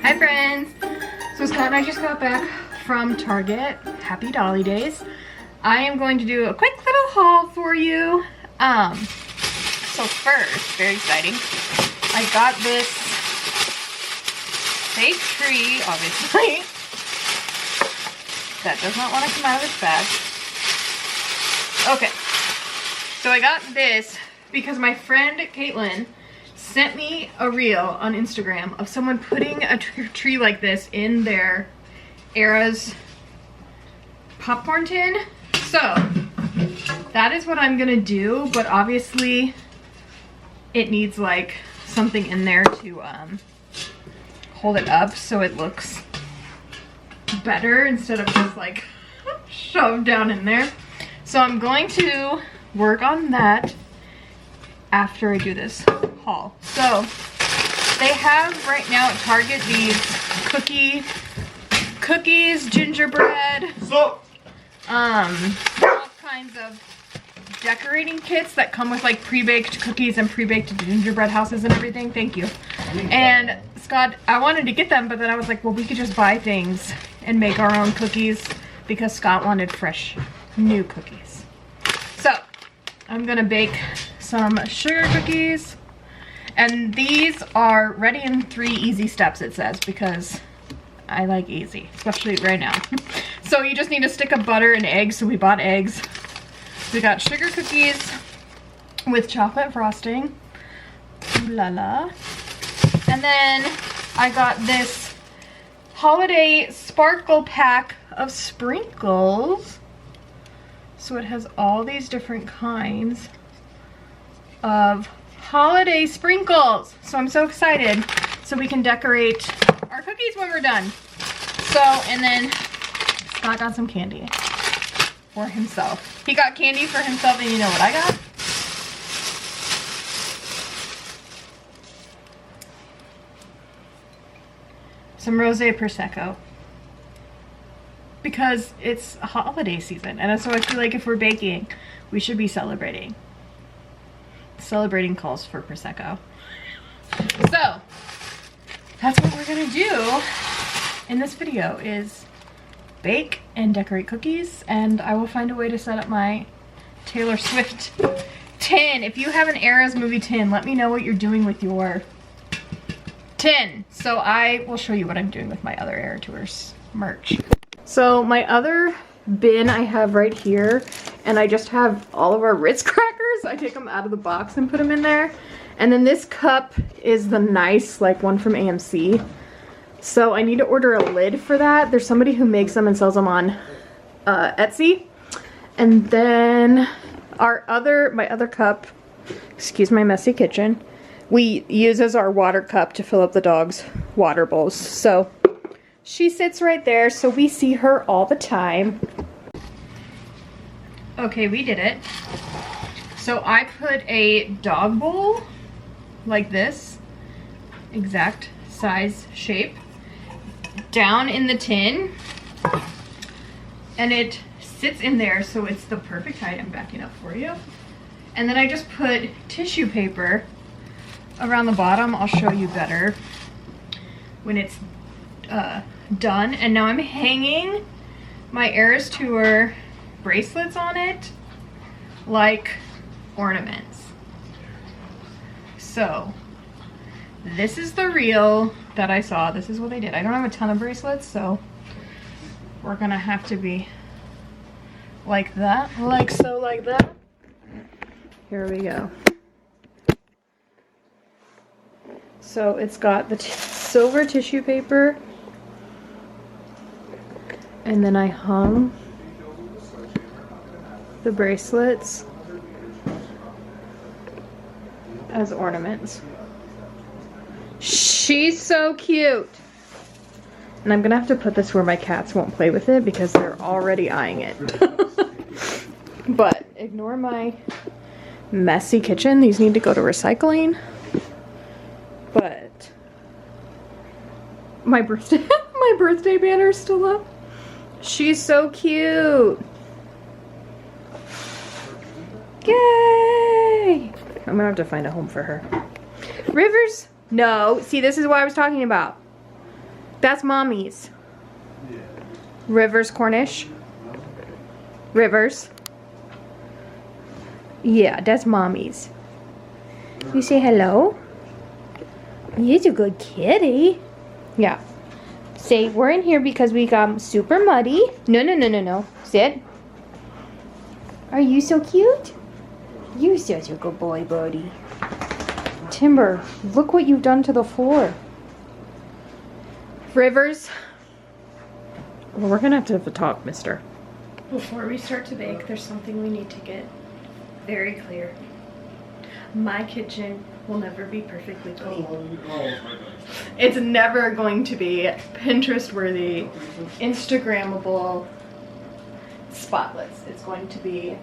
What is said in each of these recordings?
Hi friends! So Scott and I just got back from Target. Happy Dolly Days. I am going to do a quick little haul for you. So first, very exciting, I got this fake tree, obviously. That does not want to come out of its bag. Okay, so I got this because my friend Caitlin sent me a reel on Instagram of someone putting a tree like this in their Era's popcorn tin. So that is what I'm gonna do, but obviously it needs like something in there to hold it up so it looks better instead of just like shoved down in there. So I'm going to work on that after I do this haul. So they have right now at Target these cookies, gingerbread, all kinds of decorating kits that come with like pre-baked cookies and pre-baked gingerbread houses and everything. Thank you. And Scott, I wanted to get them, but then I was like, well, we could just buy things and make our own cookies because Scott wanted fresh new cookies. So I'm gonna bake some sugar cookies, and these are ready in 3 easy steps, it says, because I like easy, especially right now. So you just need a stick of butter and eggs. So we bought eggs. We got sugar cookies with chocolate frosting. Ooh la la. And then I got this holiday sparkle pack of sprinkles. So it has all these different kinds of holiday sprinkles. So I'm so excited. So we can decorate our cookies when we're done. So, and then Scott got some candy for himself. He got candy for himself, and you know what I got? Some rosé prosecco. Because it's a holiday season, and so I feel like if we're baking, we should be celebrating. Celebrating calls for prosecco. So that's what we're gonna do in this video, is bake and decorate cookies, and I will find a way to set up my Taylor Swift tin. If you have an Era's movie tin, let me know what you're doing with your tin, so I will show you what I'm doing with my other Era Tours merch. So my other bin I have right here, and I just have all of our Ritz crackers. I take them out of the box and put them in there. And then this cup is the nice like one from AMC. So I need to order a lid for that. There's somebody who makes them and sells them on Etsy. And then my other cup, excuse my messy kitchen, we use as our water cup to fill up the dog's water bowls. So she sits right there, so we see her all the time. Okay, we did it. So I put a dog bowl like this, exact size shape, down in the tin, and it sits in there, so it's the perfect height. I'm backing up for you. And then I just put tissue paper around the bottom. I'll show you better when it's done. And now I'm hanging my Eras Tour bracelets on it like ornaments. So this is the reel that I saw. This is what I did. I don't have a ton of bracelets, so we're gonna have to be like that, like so, like that. Here we go. So it's got the silver tissue paper, and then I hung the bracelets as ornaments. She's so cute. And I'm gonna have to put this where my cats won't play with it because they're already eyeing it. But ignore my messy kitchen. These need to go to recycling. But my birthday banner is still up. She's so cute. Yay! I'm gonna have to find a home for her. Rivers? No. See, this is what I was talking about. That's Mommy's. Rivers Cornish. Rivers. Yeah, that's Mommy's. You say hello? You're a good kitty. Yeah. Say, we're in here because we got super muddy. No. Sit. Are you so cute? You're such a good boy, buddy. Timber, look what you've done to the floor. Rivers. Well, we're gonna have to talk, mister. Before we start to bake, there's something we need to get very clear. My kitchen will never be perfectly clean. It's never going to be Pinterest worthy, Instagrammable, spotless. It's going to be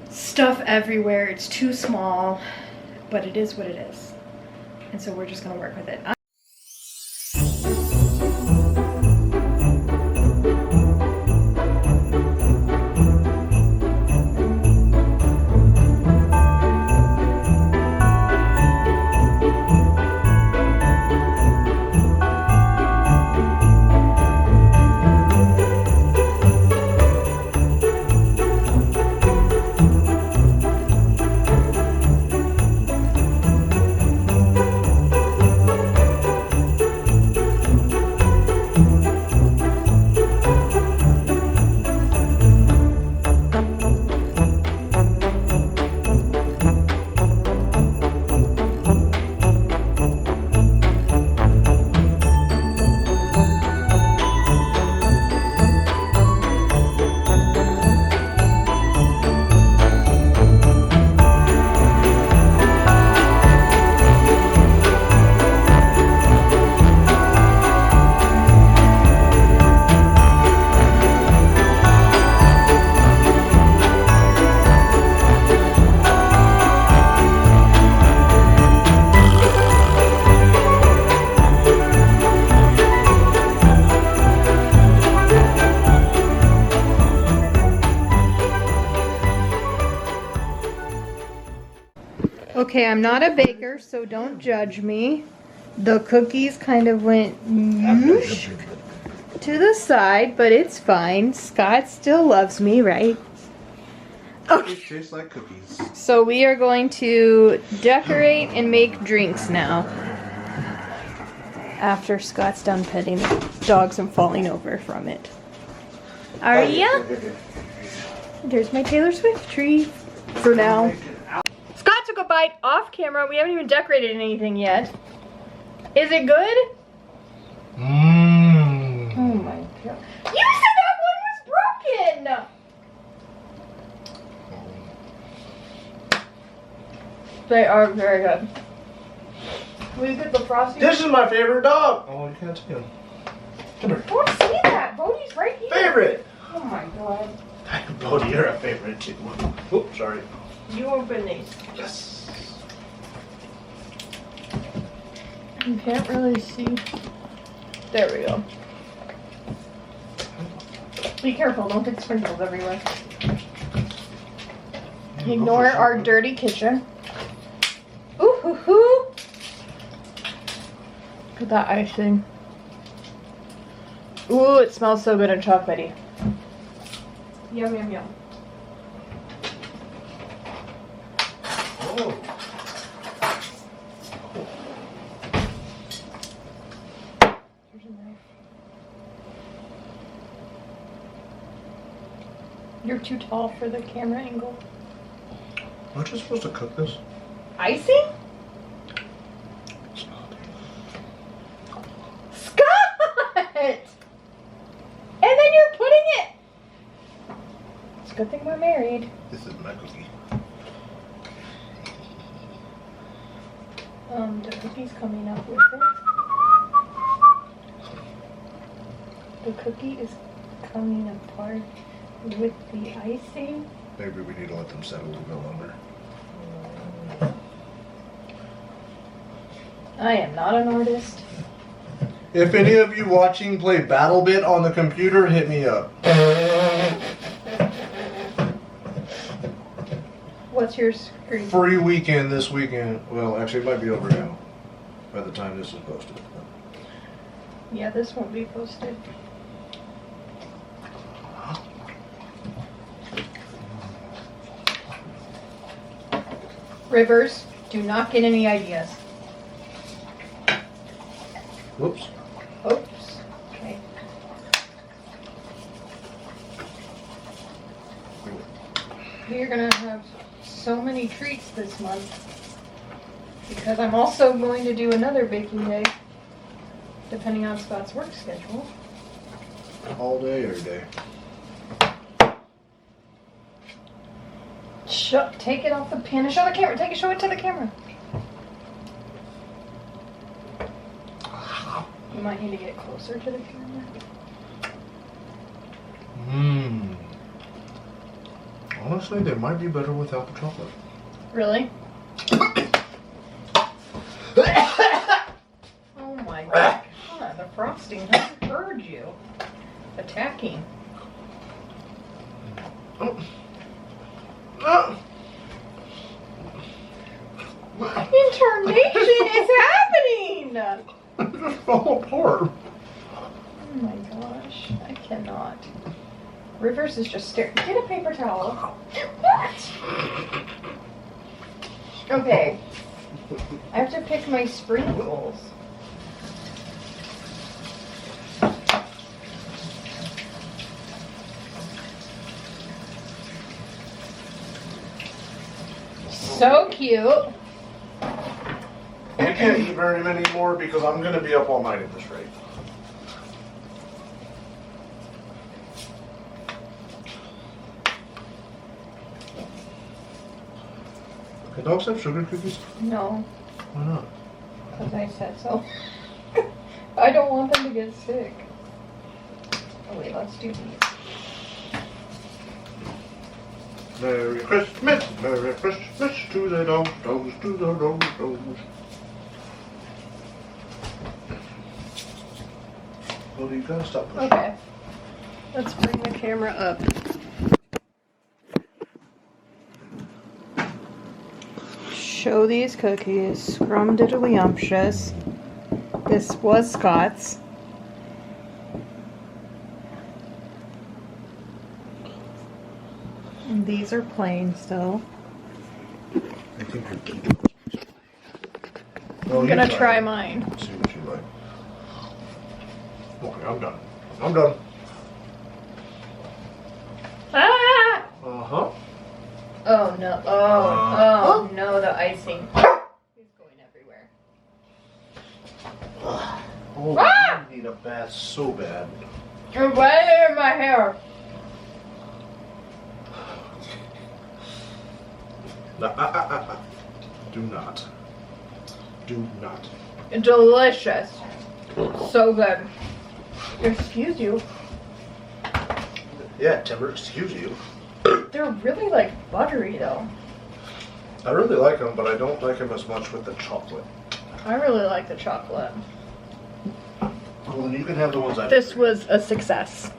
stuff everywhere. It's too small, but it is what it is. And so we're just gonna work with it. Okay, I'm not a baker, so don't judge me. The cookies kind of went whoosh to the side, but it's fine. Scott still loves me, right? Okay. It tastes like cookies. So we are going to decorate and make drinks now. After Scott's done petting the dogs and falling over from it. Aria? There's my Taylor Swift tree for now. Scott took a bite off camera. We haven't even decorated anything yet. Is it good? Mmm. Oh my god. You said that one was broken! They are very good. Will you get the frosting? This is my favorite dog. Oh, you can't see him. Don't see that. Bodhi's right here. Favorite. Oh my god. Bodhi, you're a favorite too. Oops, sorry. You open these. Yes. You can't really see. There we go. Be careful, don't get sprinkles everywhere. Ignore our dirty kitchen. Ooh hoo hoo! Look at that icing. Ooh, it smells so good and chocolatey. Yum yum yum. Oh. Here's a knife. You're too tall for the camera angle. Aren't you supposed to cook this? Icing? Scott! And then you're putting it. It's a good thing we're married. This is my cookie. The cookie's coming up with it. The cookie is coming apart with the icing. Maybe we need to let them settle a little bit longer. I am not an artist. If any of you watching play BattleBit on the computer, hit me up. What's your screen? Free weekend this weekend. Well, actually, it might be over now by the time this is posted. Yeah, this won't be posted. Rivers, do not get any ideas. Whoops. Oops. Okay. We're gonna have so many treats this month because I'm also going to do another baking day, depending on Scott's work schedule. All day, every day. Take it off the pan and show the camera. Show it to the camera. You might need to get closer to the camera. Mmm. Honestly, they might be better without the chocolate. Really? Oh my god, the frosting hasn't heard you. Attacking. Internation is happening! It just fell apart. Oh my gosh, I cannot. Rivers is just staring. Get a paper towel. What? Okay. I have to pick my sprinkles. So cute. I can't eat very many more because I'm going to be up all night at this rate. Can dogs have sugar cookies? No, Why not? because I said so. I don't want them to get sick. Oh wait, let's do these. Merry Christmas to the dogs, to the dogs. Well, you gotta stop pushing. Okay. Let's bring the camera up. Show these cookies. Scrumdiddlyumptious. This was Scott's. And these are plain still. I think you're keeping. I'm gonna try mine. Let's see what you like. Okay, I'm done. I'm done. Ah! Uh-huh. Oh no. Oh no, the icing is going everywhere. Oh, Ah! you need a bath so bad. And right in my hair. Do not. Do not. Delicious. So good. Excuse you. Yeah, Timber, excuse you. They're really like buttery though. I really like them, but I don't like them as much with the chocolate. I really like the chocolate. Well, then you can have the ones I This was a success.